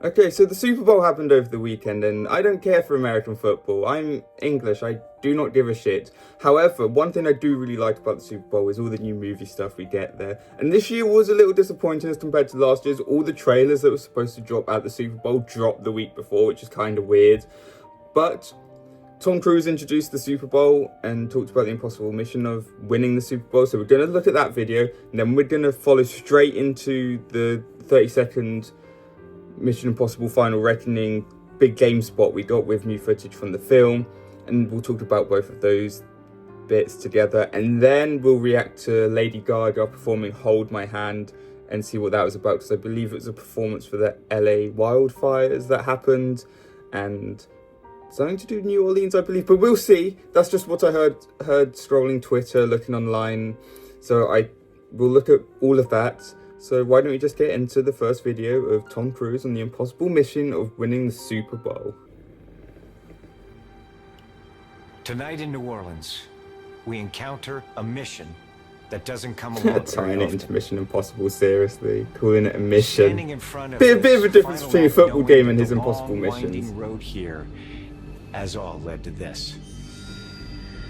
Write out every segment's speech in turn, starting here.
Okay, so the Super Bowl happened over the weekend, and I don't care for American football. I'm English, I do not give a shit. However, one thing I do really like about the Super Bowl is all the new movie stuff we get there. And this year was a little disappointing as compared to last year's. All the trailers that were supposed to drop at the Super Bowl dropped the week before, which is kind of weird. But Tom Cruise introduced the Super Bowl and talked about the impossible mission of winning the Super Bowl. So we're going to look at that video, and then we're going to follow straight into the 30-second Mission Impossible Final Reckoning big game spot we got with new footage from the film, and we'll talk about both of those bits together, and then we'll react to Lady Gaga performing Hold My Hand and see what that was about, because I believe it was a performance for the LA wildfires that happened and something to do with New Orleans, I believe, but we'll see. That's just what I heard scrolling Twitter, looking online, so I will look at all of that. So why don't we just get into the first video of Tom Cruise on the impossible mission of winning the Super Bowl. Tonight in New Orleans, we encounter a mission that doesn't come along Tying it into Mission Impossible, seriously. Calling it a mission. Standing in front of bit of a difference between a football game and his the impossible long, missions. winding road here has all led to this.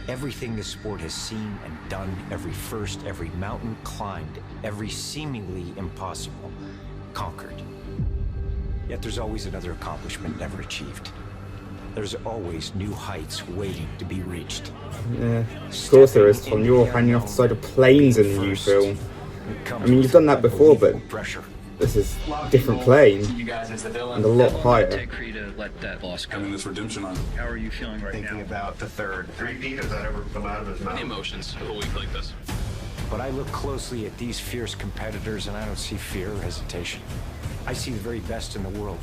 Everything this sport has seen and done, every first, every mountain climbed, every seemingly impossible conquered. Yet there's always another accomplishment never achieved. There's always new heights waiting to be reached. Yeah, of course there is, Tom. You're hanging off the side of planes in the new film. I mean, you've done that before, but this is a different plane and a lot higher. Let that loss go. Having this redemption on. How are you feeling right Thinking now? about the third repeat of that ever come out of his mouth. Emotions of a week like this. But I look closely at these fierce competitors and I don't see fear or hesitation. I see the very best in the world.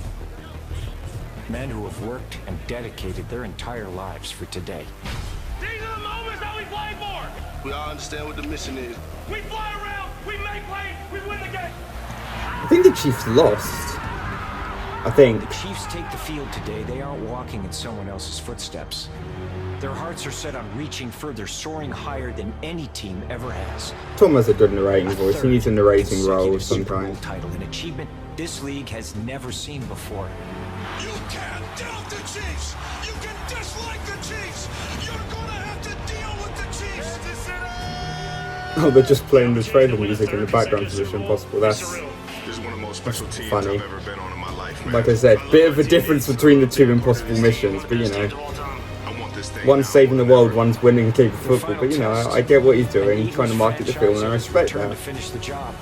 Men who have worked and dedicated their entire lives for today. These are the moments that we play for! We all understand what the mission is. We fly around, we make plays, we win the game! I think the Chiefs lost. I think. The Chiefs take the field today, they aren't walking in someone else's footsteps. Their hearts are set on reaching further, soaring higher than any team ever has. Tom has a good narrating voice. He needs a narrating role of some Super Bowl kind. title, an achievement this league has never seen before. You can't doubt the Chiefs! You can dislike the Chiefs! You're gonna have to deal with the Chiefs! Oh, they're just playing the trailer music in the background for Mission Impossible. That's This is one of the most special teams funny. I've ever been on in my life, man. Like I said, bit of a difference between the two impossible missions, but you know, one's saving the world, one's winning a game of football, but you know, I get what he's doing, he's trying to market the film, and I respect Return that. to finish the job.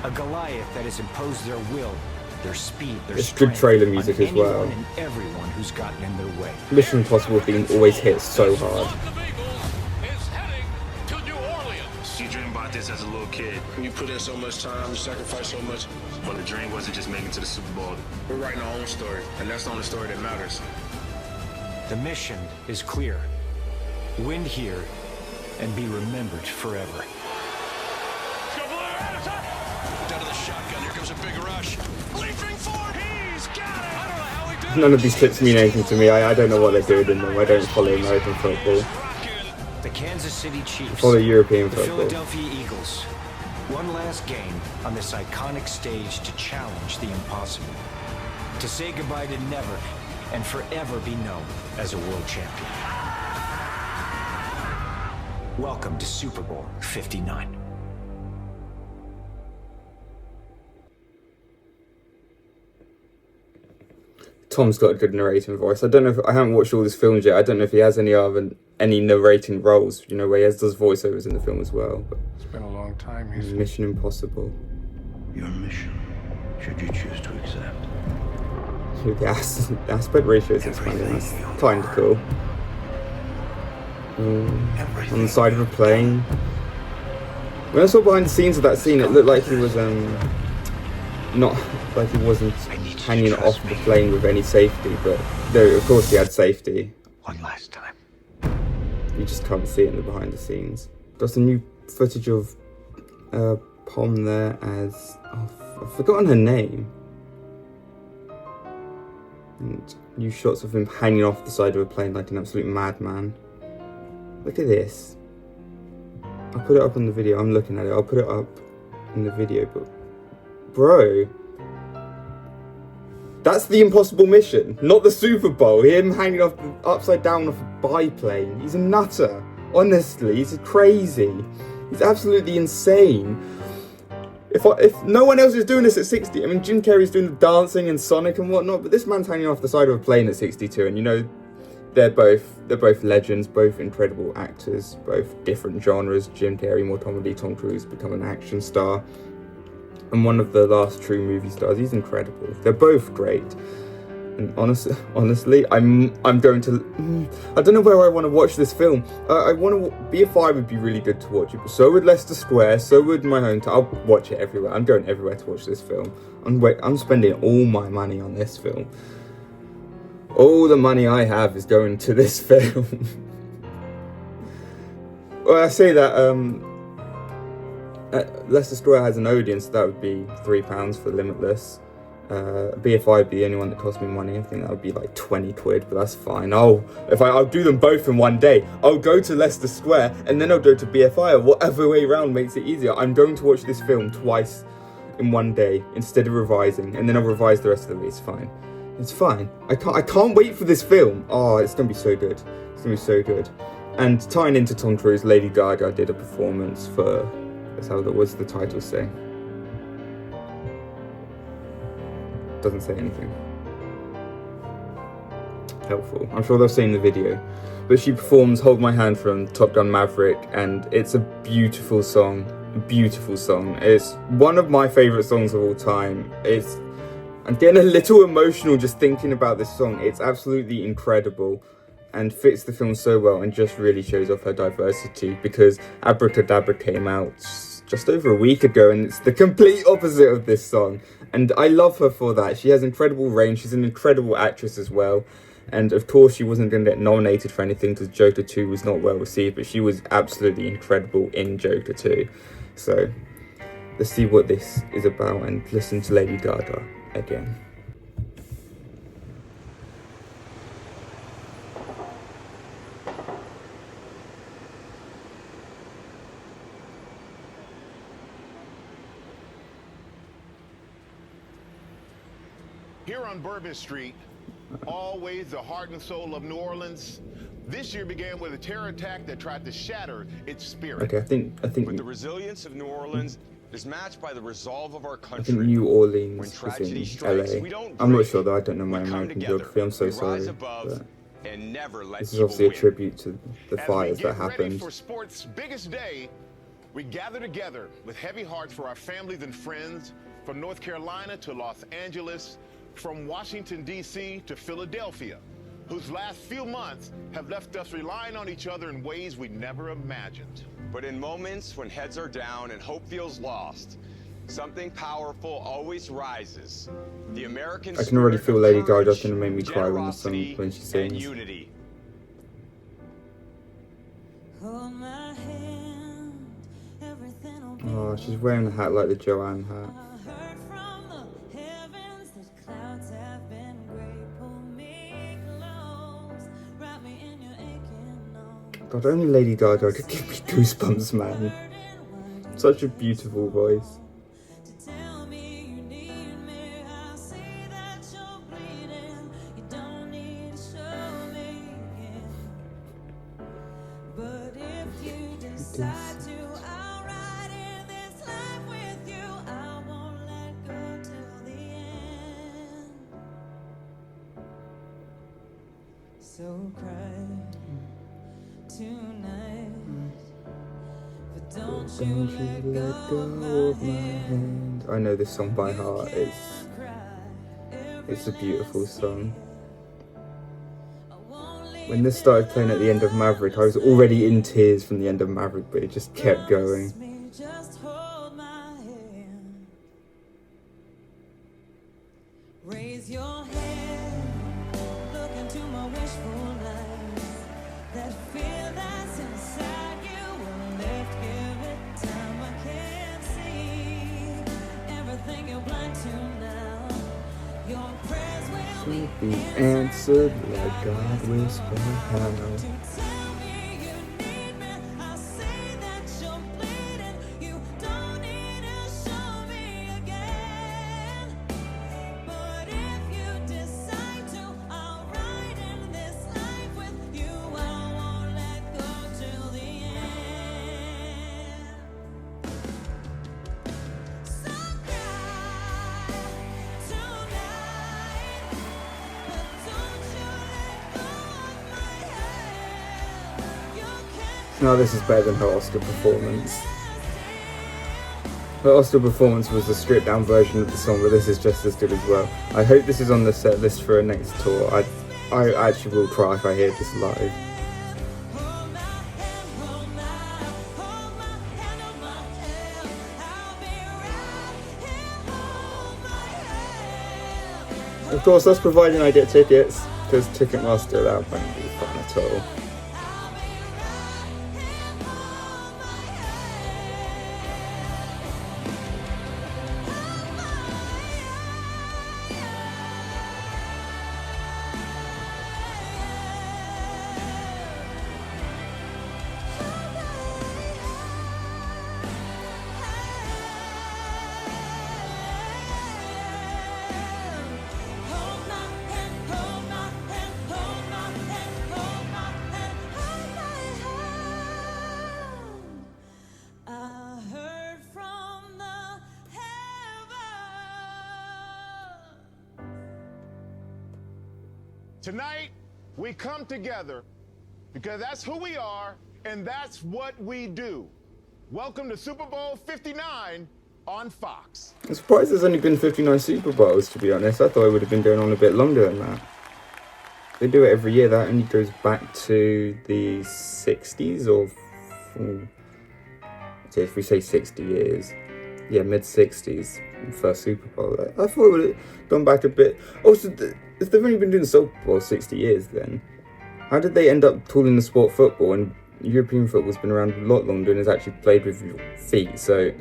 A Goliath that has imposed their will, their speed, their It's good strength trailer music on as well. anyone and everyone who's gotten in their way. Mission Impossible theme always hits so hard. Is heading to New Orleans. You dream about this as a little kid. You put in so much time, you sacrifice so much. But the dream wasn't just making it to the Super Bowl. We're writing our own story, and that's the only story that matters. The mission is clear. Win here and be remembered forever. Down to the shotgun, here comes a big rush. Leaping forward, he's got it! I don't know how he did it. None of these clips mean anything to me. I don't know what they're doing in them. I don't follow American football. The Kansas City Chiefs. I follow European The football. Philadelphia Eagles. One last game on this iconic stage to challenge the impossible. To say goodbye to never and forever be known as a world champion. Welcome to Super Bowl 59. Tom's got a good narrating voice. I don't know if I haven't watched all his films yet. I don't know if he has any narrating roles, you know, where he does voiceovers in the film as well. But It's been a long time. He's Mission Impossible. Your mission, should you choose to accept. The aspect ratio is expanding. That's kind of cool. On the side of a plane. When I saw behind the scenes of that scene, it looked like he was not like he wasn't hanging off the plane with any safety, but no, of course he had safety. One last time. You just can't see it in the behind the scenes. Got some new footage of Pom there as I've forgotten her name. And new shots of him hanging off the side of a plane like an absolute madman. Look at this. I'll put it up on the video. I'm looking at it. I'll put it up in the video, but bro, That's the impossible mission, not the Super Bowl. Him hanging off upside down off a biplane. He's a nutter. Honestly, he's crazy. He's absolutely insane. If no one else is doing this at 60, I mean, Jim Carrey's doing the dancing and Sonic and whatnot, but this man's hanging off the side of a plane at 62, and you know, they're both legends, both incredible actors, both different genres. Jim Carrey, more comedy, Tom Cruise become an action star, and one of the last true movie stars. He's incredible. They're both great. And honestly, I'm going to. I don't know where I want to watch this film. I want to. BFI would be really good to watch it, but so would Leicester Square. So would my hometown. I'll watch it everywhere. I'm going everywhere to watch this film. I'm spending all my money on this film. All the money I have is going to this film. Well, I say that. Leicester Square has an audience, so that would be £3 for Limitless. BFI would be the only one that cost me money. I think that would be like 20 quid, but that's fine. I'll do them both in one day. I'll go to Leicester Square and then I'll go to BFI, or whatever way around makes it easier. I'm going to watch this film twice in one day instead of revising, and then I'll revise the rest of it. It's fine. It's fine. I can't wait for this film. Oh, it's gonna be so good. It's gonna be so good. And tying into Tom Cruise, Lady Gaga did a performance for. That's how that was the title say. Doesn't say anything helpful. I'm sure they'll say in the video, but she performs "Hold My Hand" from Top Gun Maverick, and it's a beautiful song. It's one of my favorite songs of all time. I'm getting a little emotional just thinking about this song. It's absolutely incredible and fits the film so well, and just really shows off her diversity, because Abracadabra came out just over a week ago, and it's the complete opposite of this song. And I love her for that. She has incredible range. She's an incredible actress as well. And of course, she wasn't going to get nominated for anything because Joker 2 was not well received, but she was absolutely incredible in Joker 2. So let's see what this is about and listen to Lady Gaga again. Here on Bourbon Street, always the heart and soul of New Orleans, this year began with a terror attack that tried to shatter its spirit. Okay, I think. But the resilience of New Orleans is matched by the resolve of our country. I think New Orleans when is tragedy in strikes, LA. we don't I'm not break. sure though. I don't know my We come American together. geography. I'm so We sorry. rise above But and never let this is evil obviously a win. tribute to the As fires we that get ready happened. for sports' biggest day, we gather together with heavy hearts for our families and friends from North Carolina to Los Angeles, from Washington, D.C. to Philadelphia, whose last few months have left us relying on each other in ways we never imagined. But in moments when heads are down and hope feels lost, something powerful always rises. The American I can already spirit feel of Lady Gaga courage, gonna make me cry when generosity, she and sings. unity. Hold my hand, everything will be Oh, she's wearing a hat like the Joanne hat. I heard from the heavens that clouds have been gray. Pull me close, wrap me in your aching arms. God, only Lady Gaga could give me goosebumps, man. Such a beautiful voice. To tell me you need me, I see that you're bleeding. You don't need to show me again. But if you decide to, I'll ride in this life with you. I won't let go till the end. So cry tonight, but don't you let go of my hand. I know this song by heart. It's a beautiful song. When this started playing at the end of Maverick, I was already in tears from the end of Maverick, but it just kept going. Just hold my hand. Raise your head, look into my wishful eyes. That fear that's inside you will lift, give it time. I can't see everything you're blind to now. Your prayers will Be answered like God whispered how. to tell me you need me. I say that you're bleeding. You don't need to show me again. But if you No, this is better than her Oscar performance. Her Oscar performance was the stripped down version of the song, but this is just as good as well. I hope this is on the set list for a next tour. I actually will cry if I hear this live. Of course, that's providing I get tickets, because Ticketmaster that won't be fun at all. Tonight, we come together because that's who we are and that's what we do. Welcome to Super Bowl 59 on Fox. I'm surprised there's only been 59 Super Bowls, to be honest. I thought it would have been going on a bit longer than that. They do it every year. That only goes back to the 60s or... if we say 60 years. Yeah, mid-60s. First Super Bowl. I thought it would have gone back a bit. Also, if they've only been doing the Super Bowl 60 years, then how did they end up calling the sport football? And European football's been around a lot longer and is actually played with your feet. So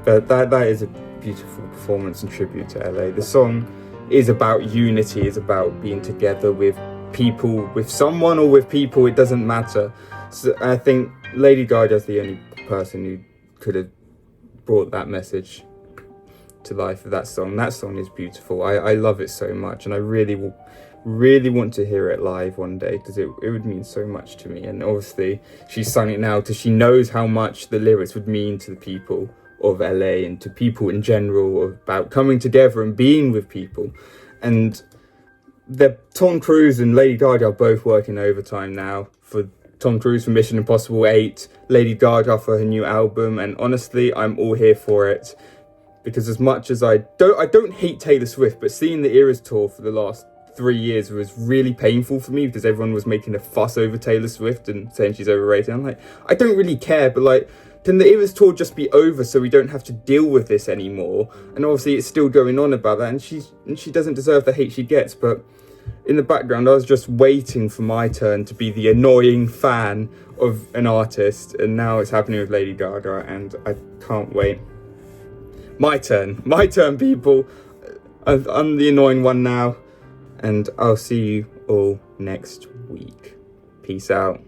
that is a beautiful performance and tribute to LA. The song is about unity. It's about being together with people, with someone or with people. It doesn't matter. So I think Lady Gaga's the only person who could have brought that message to life of that song. That song is beautiful. I love it so much, and I really want to hear it live one day, because it would mean so much to me. And obviously she's sung it now because she knows how much the lyrics would mean to the people of LA and to people in general, about coming together and being with people. And Tom Cruise and Lady Gaga are both working overtime now. For Tom Cruise for Mission Impossible 8, Lady Gaga for her new album, and honestly, I'm all here for it. Because as much as I don't hate Taylor Swift, but seeing the Eras tour for the last 3 years was really painful for me, because everyone was making a fuss over Taylor Swift and saying she's overrated. I'm like, I don't really care, but like, can the Eras tour just be over so we don't have to deal with this anymore? And obviously it's still going on about that, and she doesn't deserve the hate she gets, but in the background I was just waiting for my turn to be the annoying fan of an artist, and now it's happening with Lady Gaga, and I can't wait. My turn, people. I'm the annoying one now, and I'll see you all next week. Peace out.